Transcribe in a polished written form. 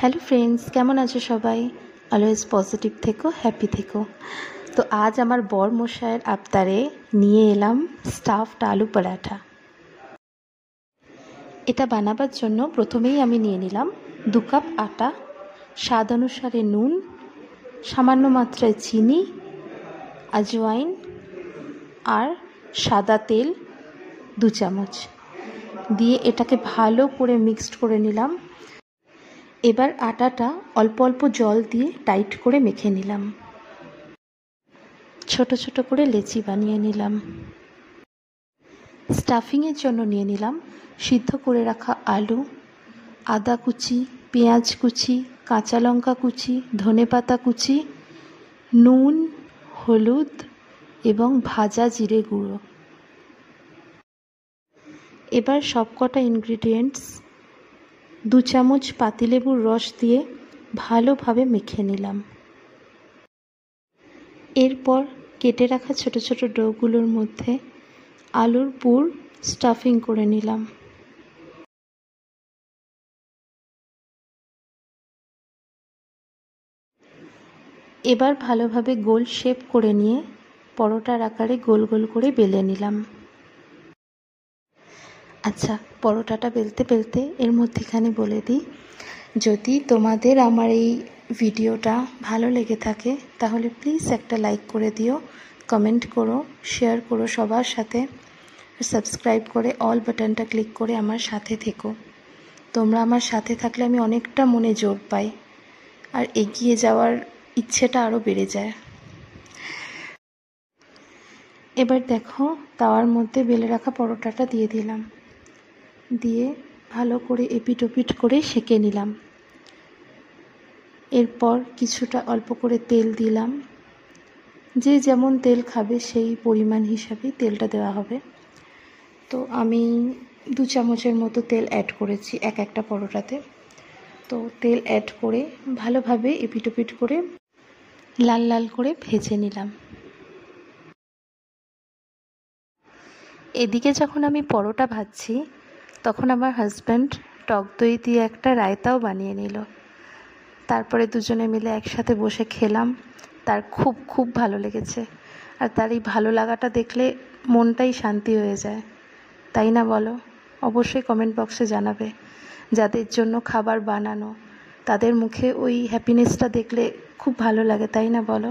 Hello friends, কেমন আছো সবাই? অলওয়েজ পজিটিভ থেকো, হ্যাপি থেকো। তো আজ আমার বর মশাইয়ের আবদারে নিয়ে এলাম স্টাফড আলু পরাঠা। এটা বানাবার জন্য প্রথমেই আমি নিয়ে নিলাম 2 কাপ আটা, স্বাদ অনুসারে নুন, সামান্য মাত্রায় চিনি, আজওয়াইন আর সাদা তেল 2 চামচ দিয়ে এটাকে ভালো করে মিক্সড করে নিলাম। এবার আটাটা অল্প অল্প জল দিয়ে টাইট করে মেখে নিলাম। ছোট ছোট করে লেচি বানিয়ে নিলাম। স্টাফিংয়ের জন্য নিয়ে নিলাম সিদ্ধ করে রাখা আলু, আদা কুচি, পেঁয়াজ কুচি, কাঁচা লঙ্কা কুচি, ধনেপাতা কুচি, নুন, হলুদ এবং ভাজা জিরে গুঁড়ো। এবার সবকটা ইনগ্রিডিয়েন্টস 2 চামচ পাতিলেবুর রস দিয়ে ভালোভাবে মেখে নিলাম। এরপর কেটে রাখা ছোট ছোট ডোগুলোর মধ্যে আলুর পুর স্টাফিং করে নিলাম। এবার ভালোভাবে গোল শেপ করে নিয়ে পরোটার আকারে গোল গোল করে বেলে নিলাম। আচ্ছা, পরোটাটা বেলতে বেলতে এর মধ্যেখানে বলে দিই, যদি তোমাদের আমার এই ভিডিওটা ভালো লেগে থাকে তাহলে প্লিজ একটা লাইক করে দিও, কমেন্ট করো, শেয়ার করো সবার সাথে, সাবস্ক্রাইব করে অল বাটনটা ক্লিক করে আমার সাথে থেকো। তোমরা আমার সাথে থাকলে আমি অনেকটা মনে জোর পাই আর এগিয়ে যাওয়ার ইচ্ছেটা আরও বেড়ে যায়। এবার দেখো, তাওয়ার মধ্যে বেলে রাখা পরোটাটা দিয়ে দিলাম, দিয়ে ভালো করে এপিট ওপিট করে সেঁকে নিলাম। এরপর কিছুটা অল্প করে তেল দিলাম, যে যেমন তেল খাবে সেই পরিমাণ হিসাবেই তেলটা দেওয়া হবে। তো আমি 2 চামচের মতো তেল অ্যাড করেছি একটা পরোটাতে। তো তেল অ্যাড করে ভালোভাবে এপিট ওপিট করে লাল লাল করে ভেজে নিলাম। এদিকে যখন আমি পরোটা ভাজছি তখন আমার হাজব্যান্ড টক দই দিয়ে একটা রায়তাও বানিয়ে নিল। তারপরে দুজনে মিলে একসাথে বসে খেলাম। তার খুব খুব ভালো লেগেছে, আর তার এই ভালো লাগাটা দেখলে মনটাই শান্তি হয়ে যায়, তাই না বলো? অবশ্যই কমেন্ট বক্সে জানাবে। যাদের জন্য খাবার বানানো তাদের মুখে ওই হ্যাপিনেসটা দেখলে খুব ভালো লাগে, তাই না বলো?